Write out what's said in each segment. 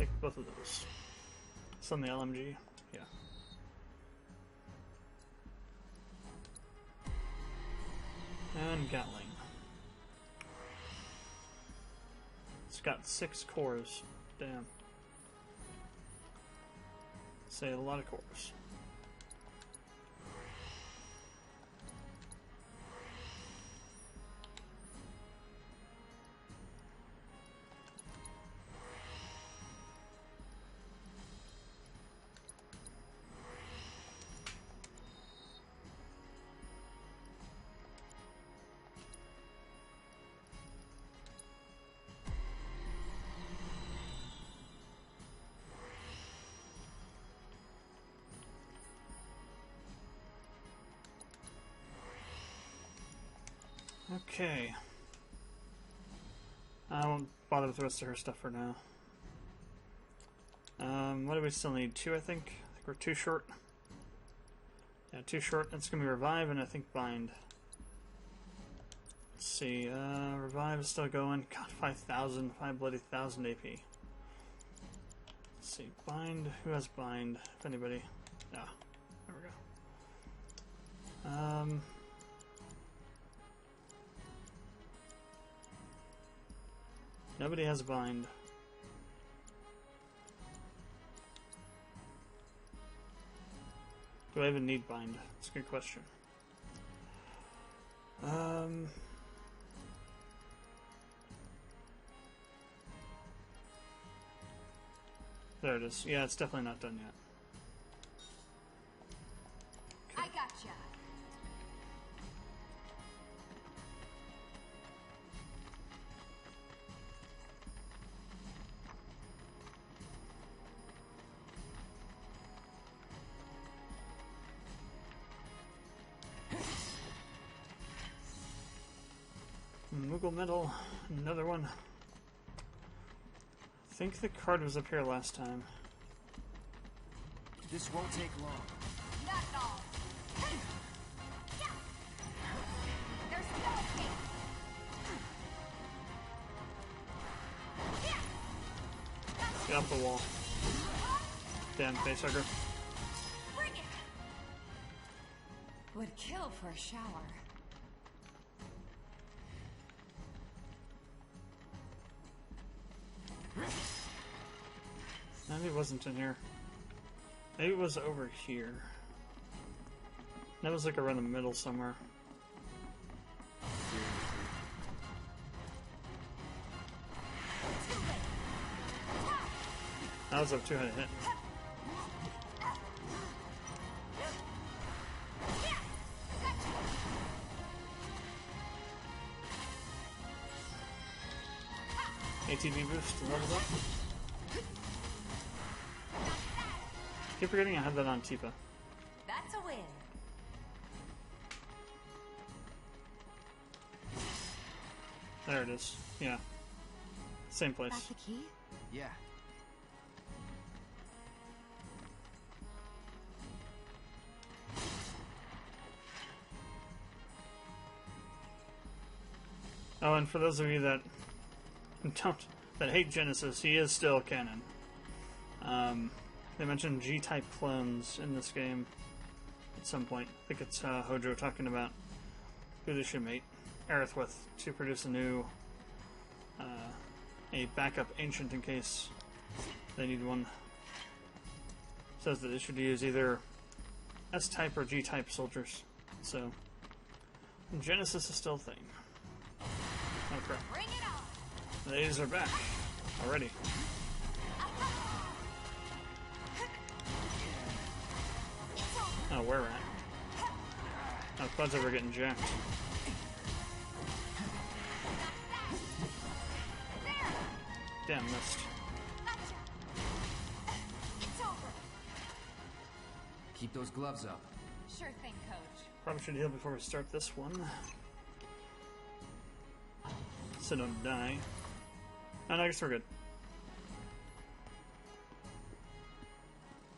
Take both of those. It's on the LMG. Yeah. And Gatling. It's got 6 cores. Damn. Say a lot of cores. Okay. I won't bother with the rest of her stuff for now. What do we still need? 2, I think? I think we're 2 short. Yeah, 2 short. It's gonna be Revive and I think Bind. Let's see, Revive is still going. God, 5,000. 5,000 AP. Let's see, Bind. Who has Bind? If anybody. Ah, there we go. Nobody has Bind. Do I even need Bind? That's a good question. There it is. Yeah, it's definitely not done yet. Okay. I gotcha. Moogle Medal, another one. I think the card was up here last time. This won't take long. Not at all. There's no escape. Get off the wall. Damn, facehugger. Bring it. Would kill for a shower. Maybe it wasn't in here. Maybe it was over here. That was like around the middle somewhere. That was a 200 hit. ATB boost levels up. Keep forgetting I had that on Tifa. That's a win. There it is. Yeah. Same place. That's the key? Yeah. Oh, and for those of you that hate Genesis, he is still canon. They mentioned G-type clones in this game at some point. I think it's Hojo talking about who they should mate Areith with to produce a new, a backup ancient in case they need one. Says that they should use either S-type or G-type soldiers. So, Genesis is still a thing. Oh crap. Bring it on. These are back already. Oh, where we're at. Oh, Cloud's over getting jacked. Damn, missed. Keep those gloves up. Sure thing, Coach. Probably should heal before we start this one. So don't die. Oh, no, I guess we're good.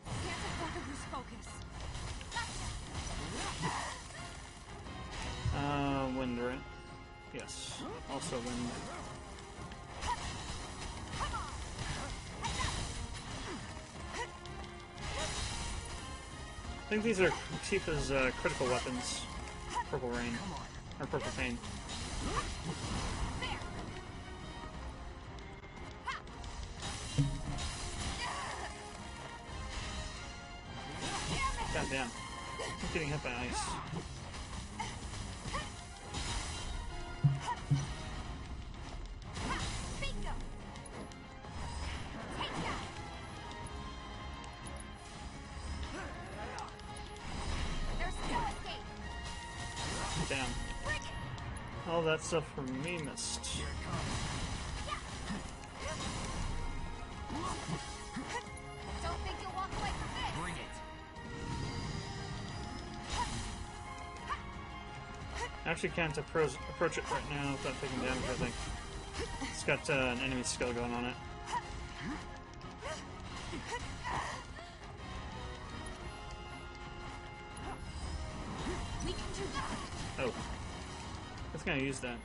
Can't afford to lose focus. Wind, right? Yes. Also wind. think these are Tifa's critical weapons. Purple Rain. Or Purple Pain. God damn. I'm getting hit by ice. Damn. All that stuff from me missed. Don't think you'll walk away from this. Bring it. I actually can't approach it right now without taking damage, I think. It's got an enemy skill going on it. Oh. I think I used that.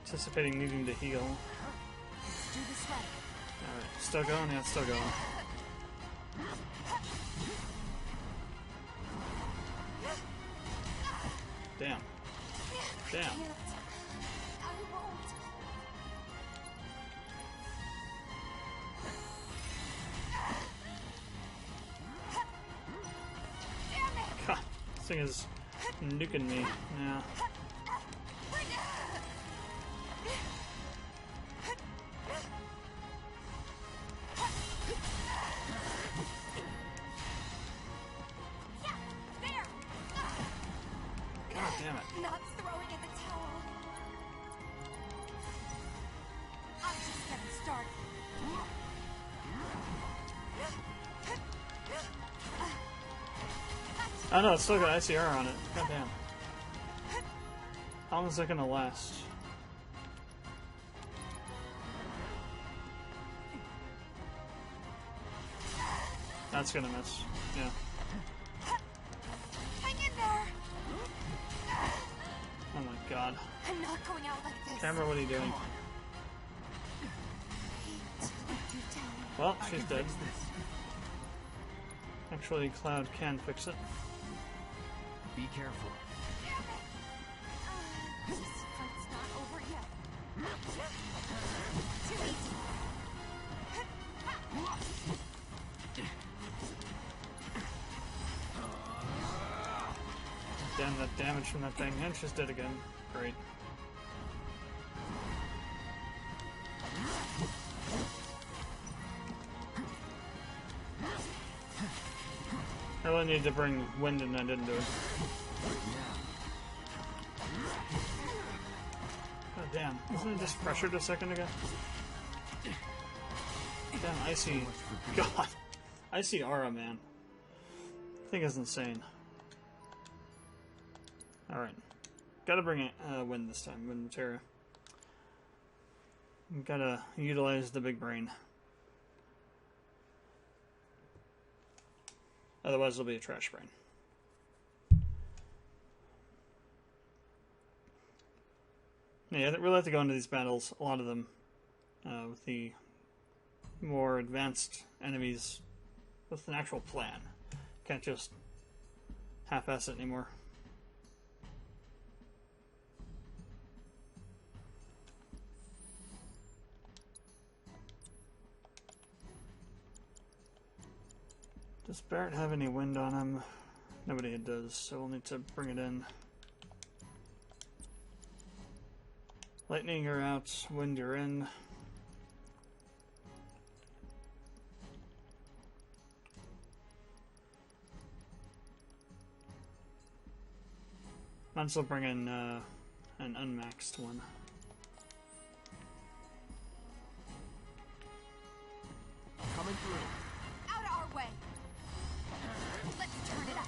Anticipating needing to heal. Let's do this right. Alright, still going? Yeah, it's still going. Damn. Damn. I won't. Damn it! God, this thing is nuking me. Yeah. God damn it. Not throwing in the towel. I'm just getting started. Oh no, it's still got ICR on it. God damn. How long is that gonna last? That's gonna miss. Yeah. Hang in there. Oh my god. I'm not going out like this. Camera, what are you doing? Well, she's dead. Actually, Cloud can fix it. Be careful. This fight's not over yet. Too easy. Damn, that damage from that thing. And she's dead again. Great. I really need to bring wind and I didn't do it. God damn. Wasn't it just pressured a second ago? Damn, icy. God. Icy aura, man. I think it's insane. Alright. Gotta bring it, wind this time. Wind materia. Gotta utilize the big brain. Otherwise, it'll be a trash brain. Yeah, I really have to go into these battles, a lot of them, with the more advanced enemies with an actual plan. Can't just half-ass it anymore. Does Barret have any wind on him? Nobody does, so we'll need to bring it in. Lightning, you're out. Wind, you're in. Might as well bring in an unmaxed one. Coming through. Out of our way. Let's turn it up.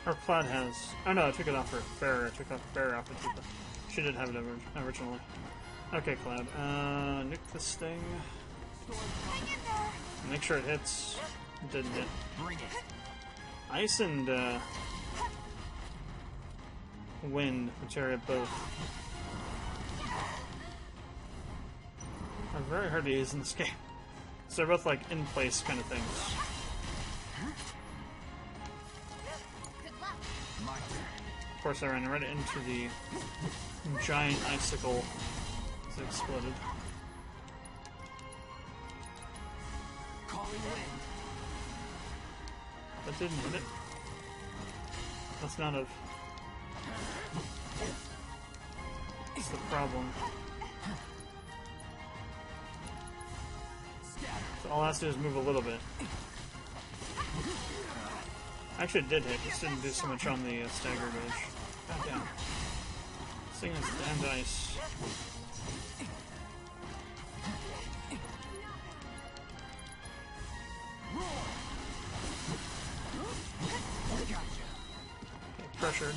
Or Cloud has. Oh no, I took it off for FFVIIR. I took off FFVIIR off of Tifa. She did have it originally. Okay, Cloud. Nuke this thing. Hang in there. Make sure it hits. It didn't hit. Bring it. Ice and wind materia both are very hard to use in this game. So they're both like in place kind of things. Of course, I ran right into the giant icicle that exploded. That didn't hit it. That's not a... That's the problem. So all it has to do is move a little bit. Actually, it did hit, just didn't do so much on the stagger gauge. God damn. This thing is damn dice. Okay, pressured.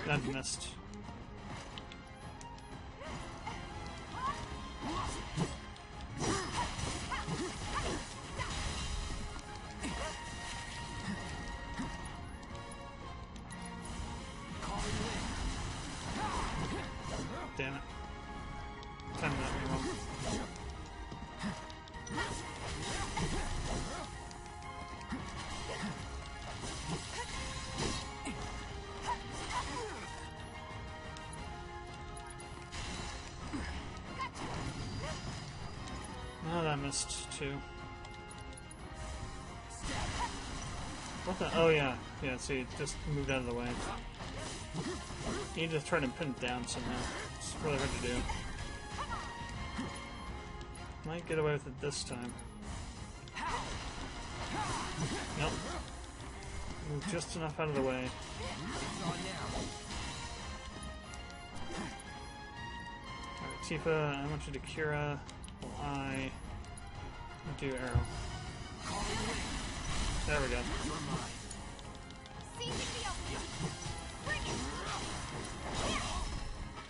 That missed. Damn it. Timed that way wrong. Oh, that missed too. What the? Oh, yeah. Yeah, see, it just moved out of the way. You need to try to pin it down somehow. It's really hard to do. Might get away with it this time. Nope. Move just enough out of the way. Alright, Tifa, I want you to Kira. While I do arrow. There we go.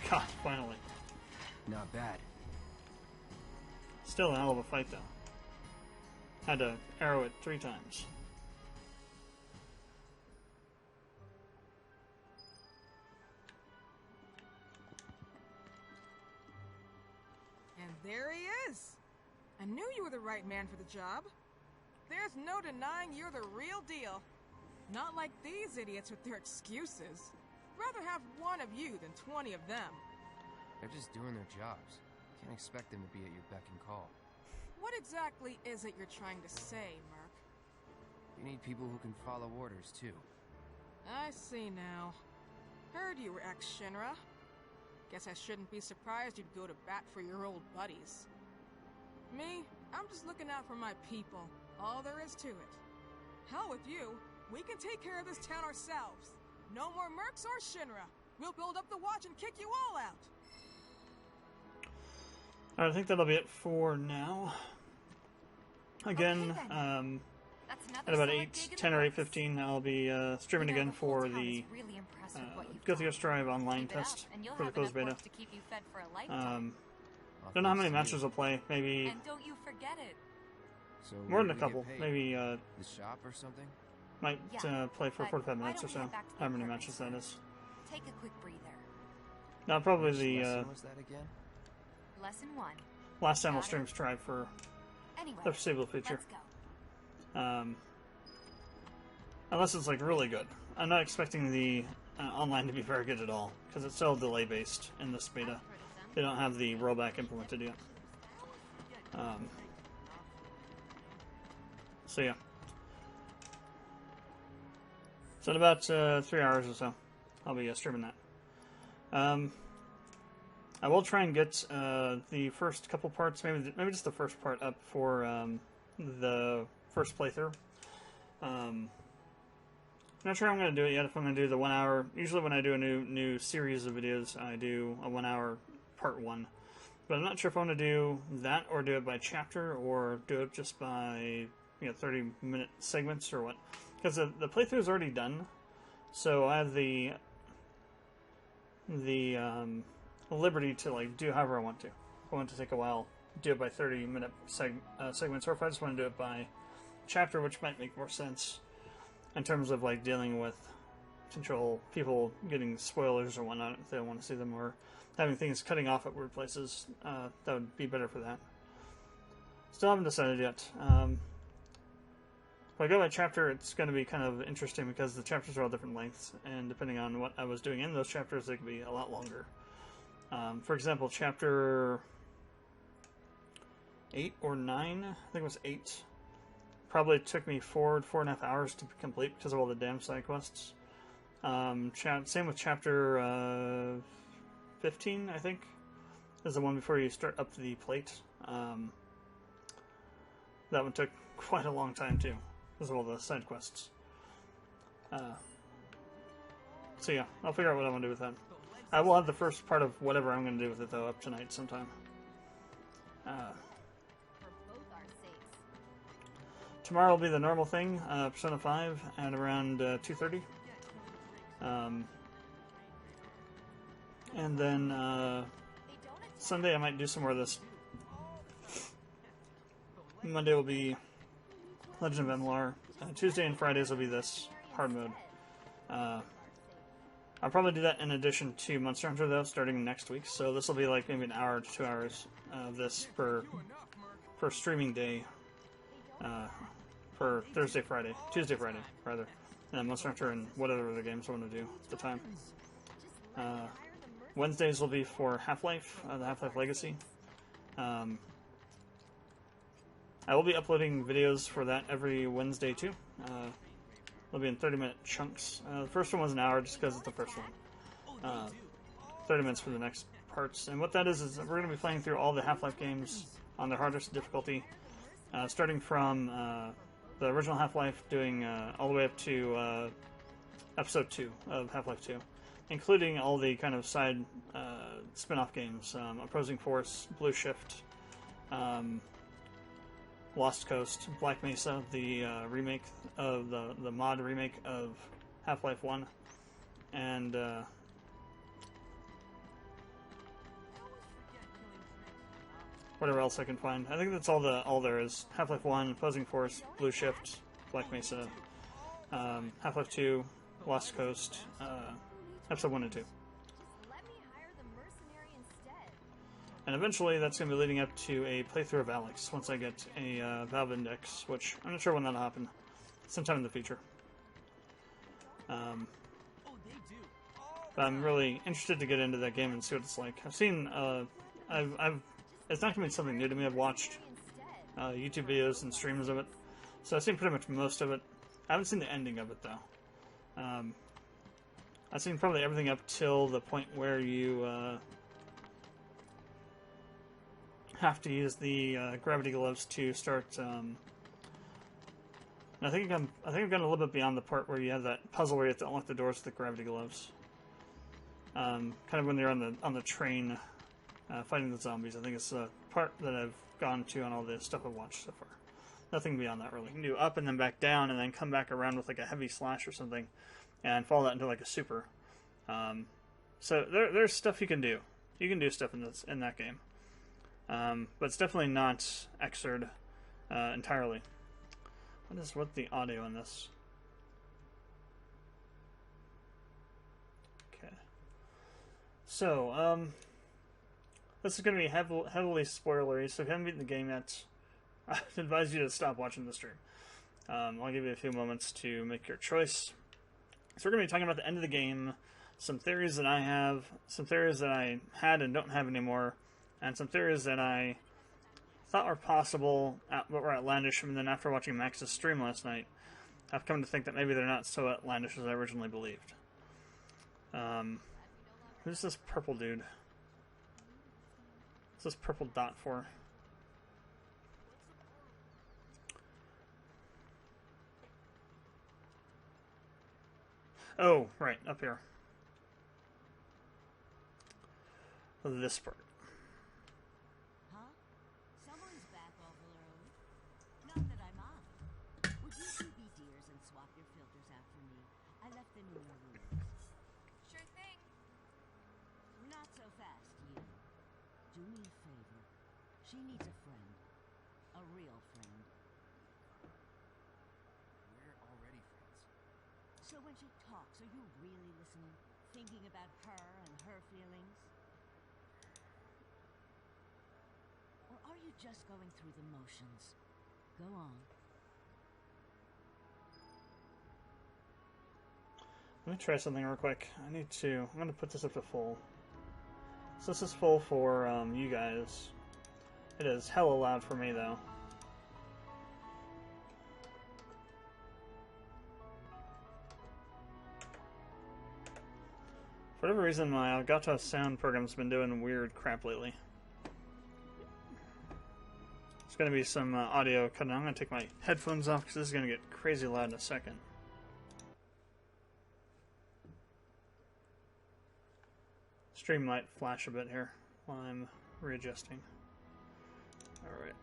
God, finally. Not bad. Still a hell of a fight, though. Had to arrow it 3 times. And there he is! I knew you were the right man for the job. There's no denying you're the real deal. Not like these idiots with their excuses. Rather have one of you than 20 of them. They're just doing their jobs. Can't expect them to be at your beck and call. What exactly is it you're trying to say, Merc? You need people who can follow orders, too. I see now. Heard you were ex-Shinra. Guess I shouldn't be surprised you'd go to bat for your old buddies. Me, I'm just looking out for my people. All there is to it. Hell with you. We can take care of this town ourselves. No more mercs or Shinra. We'll build up the watch and kick you all out. Alright, I think that'll be it for now. Again, Okay, at about 8:10 or 8:15, I'll be streaming again for the Go Strive online test for the closed beta. Don't know how many matches I'll play. Maybe and don't you forget it. So more than where a do we couple. get paid? Maybe The shop or something? might play for but 45 why minutes or don't we so. head back to the How many apartment matches that is. Take a quick breather. No, probably Which the lesson was that again? Lesson 1. last time I'll Got stream it. Strive for Anyway, the foreseeable future. let's go. Unless it's like really good. I'm not expecting the online to be very good at all because it's still delay based in this beta. They don't have the rollback implemented yet. So yeah. So in about 3 hours or so, I'll be streaming that. I will try and get the first couple parts, maybe just the first part up for the first playthrough. Not sure how I'm going to do it yet, if I'm going to do the 1 hour. Usually when I do a new series of videos, I do a 1 hour part 1. But I'm not sure if I want to do that or do it by chapter or do it just by 30-minute segments or what. Because the playthrough is already done, so I have the the liberty to like do however I want to. If I want to take a while, do it by 30-minute segments, or if I just want to do it by chapter, which might make more sense in terms of like dealing with potential people getting spoilers or whatnot if they don't want to see them, or having things cutting off at weird places. That would be better for that. Still haven't decided yet. If I go by chapter, it's going to be kind of interesting because the chapters are all different lengths, and depending on what I was doing in those chapters, they could be a lot longer. For example, chapter 8 or 9, I think it was 8, probably took me 4.5 hours to complete because of all the damn side quests. Same with chapter 15, I think, is the one before you start up the plate. That one took quite a long time too, because of all the side quests. So yeah, I'll figure out what I want to do with that. I will have the first part of whatever I'm going to do with it though up tonight sometime. Tomorrow will be the normal thing, Persona 5 at around 2:30. And then Sunday I might do some more of this. Monday will be Legend of Emilar. Tuesday and Fridays will be this hard mode. I'll probably do that in addition to Monster Hunter though, starting next week. So this will be like maybe an hour to 2 hours of this per streaming day. For Tuesday, Friday, rather. And Monster Hunter and whatever other games I want to do at the time. Wednesdays will be for Half-Life, the Half-Life Legacy. I will be uploading videos for that every Wednesday too. They'll be in 30-minute chunks. The first one was an hour just because it's the first one. 30 minutes for the next parts. And what that is we're going to be playing through all the Half-Life games on their hardest difficulty. Starting from the original Half-Life, doing all the way up to Episode 2 of Half-Life 2. Including all the kind of side spin-off games. Opposing Force, Blue Shift, Lost Coast, Black Mesa, the remake of the mod remake of Half-Life 1, and whatever else I can find. I think that's all there is. Half-Life 1, Opposing Force, Blue Shift, Black Mesa, Half-Life 2, Lost Coast, Episode 1 and 2. And eventually that's going to be leading up to a playthrough of Alex once I get a Valve Index, which I'm not sure when that'll happen. Sometime in the future. But I'm really interested to get into that game and see what it's like. I've seen, it's not going to be something new to me. I've watched YouTube videos and streams of it. So I've seen pretty much most of it. I haven't seen the ending of it though. I've seen probably everything up till the point where you have to use the gravity gloves to start. I think I've gone a little bit beyond the part where you have that puzzle where you have to unlock the doors with the gravity gloves. Kind of when they're on the train fighting the zombies. I think it's the part that I've gone to on all the stuff I've watched so far. Nothing beyond that really. You can do up and then back down and then come back around with like a heavy slash or something and follow that into like a super. So there's stuff you can do. You can do stuff in that game. But it's definitely not Xrd entirely. What's the audio on this? Okay. So, this is going to be heavily spoilery, so if you haven't beaten the game yet, I'd advise you to stop watching the stream. I'll give you a few moments to make your choice. So we're going to be talking about the end of the game, some theories that I have, some theories that I had and don't have anymore, and some theories that I thought were possible but were outlandish, and then after watching Max's stream last night, I've come to think that maybe they're not so outlandish as I originally believed. Who's this purple dude? What's this purple dot for? Oh, right, up here. This part. Huh? Someone's back awful early. Not that I'm on. Would you two be dears and swap your filters out for me? I left them in your room. Sure thing. do me a favor. She needs a friend. A real friend. We're already friends. So when she talks, are you really listening? Thinking about her and her feelings? Or are you just going through the motions? Go on. Let me try something real quick. I'm going to put this up to full. So this is full for you guys. It is hella loud for me though. For whatever reason, my Elgato sound program's been doing weird crap lately. There's going to be some audio cutting. I'm going to take my headphones off because this is going to get crazy loud in a second. Stream might flash a bit here while I'm readjusting. Alright.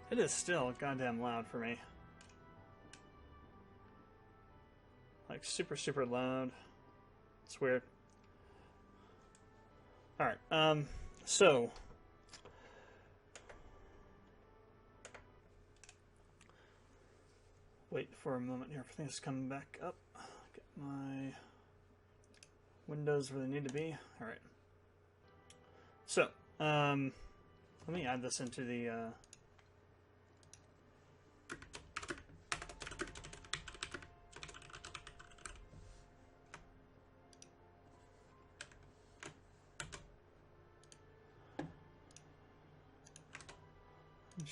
It is still goddamn loud for me. Like super, super loud. It's weird. Alright, so wait for a moment here for things to come back up. Get my windows where they need to be. Alright. So, let me add this into the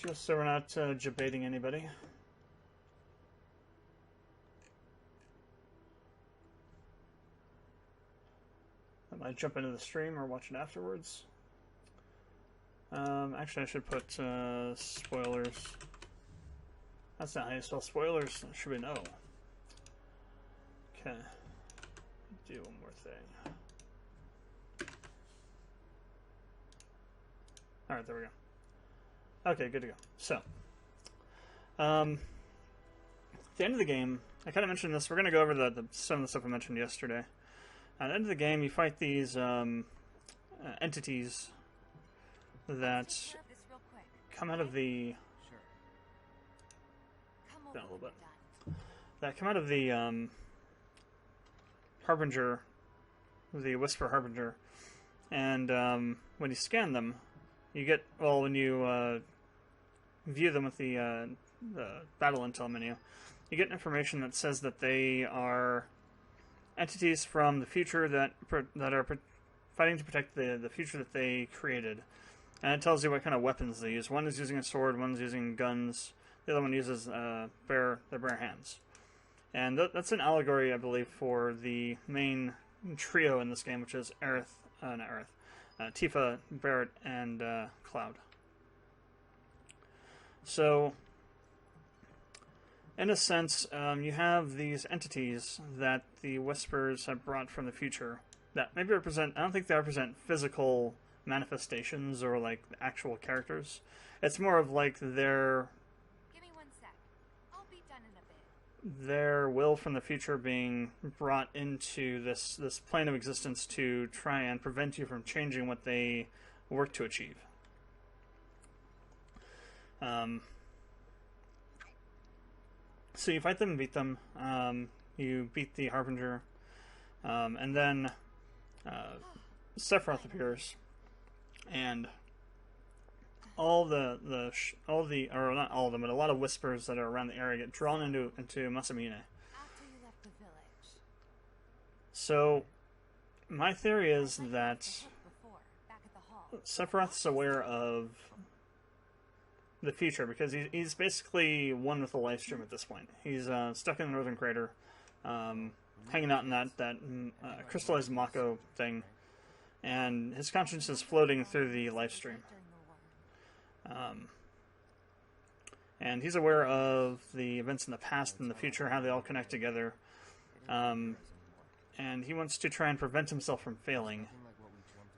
just so we're not debating anybody. I might jump into the stream or watch it afterwards. Actually, I should put spoilers. That's not how you spell spoilers. That should be an O. Okay. Do one more thing. Alright, there we go. Okay, good to go. So, at the end of the game, I kind of mentioned this. We're going to go over some of the stuff I mentioned yesterday. At the end of the game, you fight these entities that come out of the... Down a little bit. That come out of the Harbinger, the Whisper Harbinger, and when you scan them, you get, well, when you view them with the battle intel menu, you get information that says that they are entities from the future that are fighting to protect the future that they created. And it tells you what kind of weapons they use. One is using a sword, one's using guns, the other one uses their bare hands. And that's an allegory, I believe, for the main trio in this game, which is Areith, not Areith, Tifa, Barret, and Cloud. So, in a sense, you have these entities that the Whispers have brought from the future that maybe represent, I don't think they represent physical manifestations or like actual characters. It's more of like their... Give me 1 sec. I'll be done in a bit. Their will from the future being brought into this plane of existence to try and prevent you from changing what they work to achieve. So you fight them and beat them. You beat the Harbinger, and then Sephiroth appears, and all the or not all of them, but a lot of Whispers that are around the area get drawn into Masamune. After you left the village. So my theory is that Before, back at the hall. Sephiroth's aware of the future because he's basically one with the Lifestream at this point. He's stuck in the Northern Crater, hanging out in that crystallized Mako thing, and his conscience is floating through the Lifestream. And he's aware of the events in the past and the future, how they all connect together. And he wants to try and prevent himself from failing.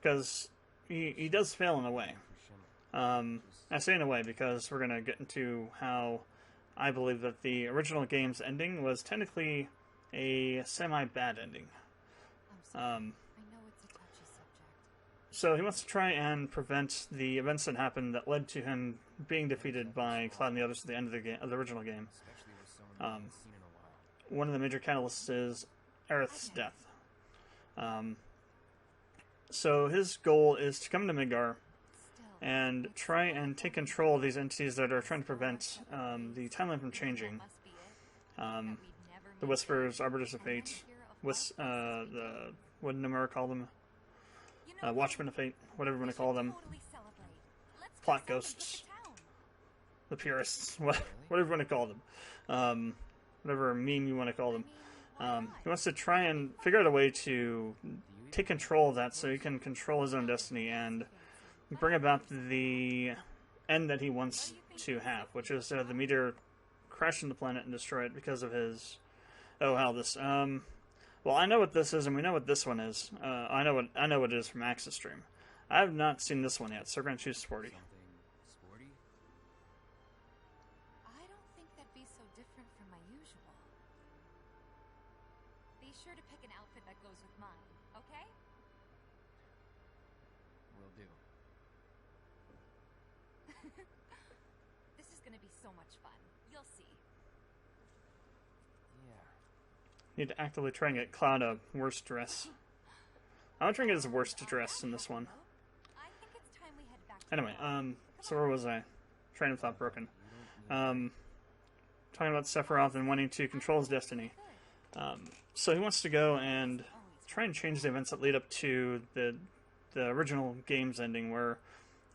Because he does fail in a way. I say in a way because we're going to get into how I believe that the original game's ending was technically a semi-bad ending. I'm sorry. I know it's a touchy subject. So he wants to try and prevent the events that happened that led to him being defeated by Cloud and the others at the end of the game, of the original game. Especially with someone you haven't seen in a while. One of the major catalysts is Aerith's death. So his goal is to come to Midgar Still, and try and take control of these entities that are trying to prevent the timeline from changing. must be it. That we'd never The make Whispers, Arbiters of it. I wanna Fate, hear of what did Emilar call them? You know, Watchmen of Fate, whatever you we want to call should them. totally celebrate. Let's Plot dress up and hit ghosts. the town. The Purists, whatever you want to call them. Whatever meme you want to call them. He wants to try and figure out a way to take control of that so he can control his own destiny and bring about the end that he wants to have, which is the meteor crash into the planet and destroy it because of his... Oh, hell, this... Well, I know what this is, and we know what this one is. I know what it is from Axis Stream. I have not seen this one yet, so we're going to choose Sporty. Something sporty? I don't think that'd be so different from my usual. Be sure to pick an outfit that goes with mine, okay? Will do. This is gonna be so much fun. You'll see. Yeah. Need to actively try and get Cloud a worse dress. I'm trying to get his worst dress in this one. I think it's time we head back to Anyway, the bar. so where was I? Train of thought broken. Talking about Sephiroth and wanting to control his destiny. So he wants to go and try and change the events that lead up to the original game's ending, where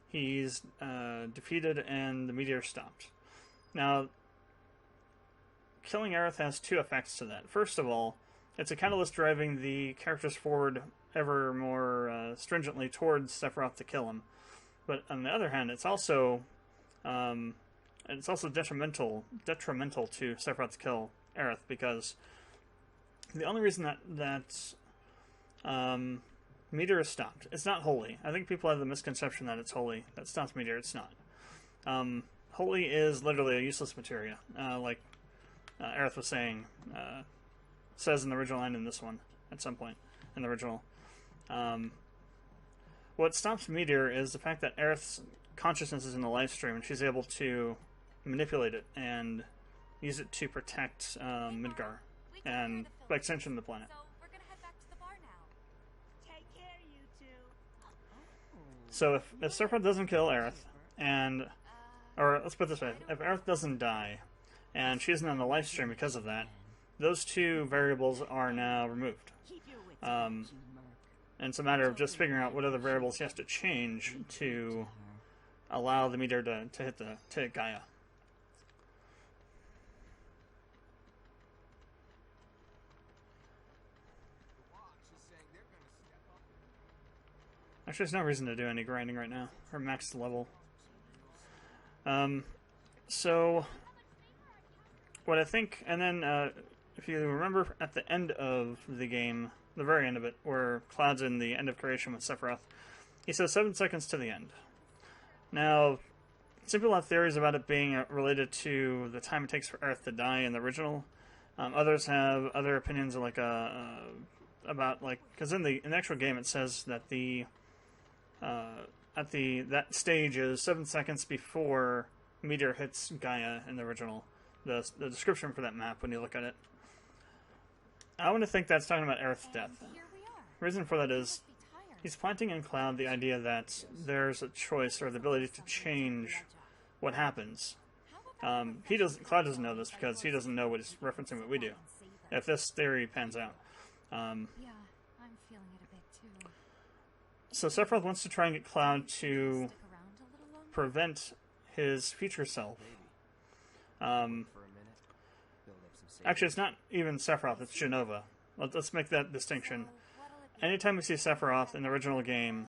he's defeated and the meteor stopped. Now, killing Aerith has two effects to that. First of all, it's a catalyst driving the characters forward ever more stringently towards Sephiroth to kill him. But on the other hand, it's also detrimental to Sephiroth to kill Aerith, because the only reason that meteor is stopped, it's not holy. I think people have the misconception that it's holy. That stops meteor. It's not. Holy is literally a useless materia, like Aerith was saying, says in the original and in this one at some point in the original. What stops meteor is the fact that Aerith's consciousness is in the Lifestream, and she's able to manipulate it and use it to protect Midgar, We took and care of the by extension the planet. So we're gonna head back to the bar now. Take care, you two. So if Sephiroth doesn't kill Aerith, or let's put it this way, if Aerith doesn't die, and she isn't on the Lifestream because of that, those two variables are now removed. Keep your wits And it's a matter of just figuring out what other variables he has to change to allow the meteor to hit Gaia. Actually, there's no reason to do any grinding right now. We're max level. So what I think, and then if you remember at the end of the game, the very end of it, where Cloud's in the end of creation with Sephiroth, he says 7 seconds to the end. Now, some people have theories about it being related to the time it takes for Aerith to die in the original. Others have other opinions, like about because in the actual game it says that that stage is 7 seconds before meteor hits Gaia in the original. The description for that map when you look at it. I want to think that's talking about Aerith's death. Here we are. The reason for that is Must be tired. he's planting in Cloud the idea that there's a choice or the ability to change what happens. How about Cloud doesn't know this because he doesn't know what he's referencing what we do. If this theory pans out. Yeah, I'm feeling it a bit too. So Sephiroth wants to try and get Cloud to Stick around a little longer? prevent his future self. For a minute. Build up some safety. Actually, it's not even Sephiroth, it's Jenova. Let's make that distinction. So, what'll it be? Anytime we see Sephiroth in the original game,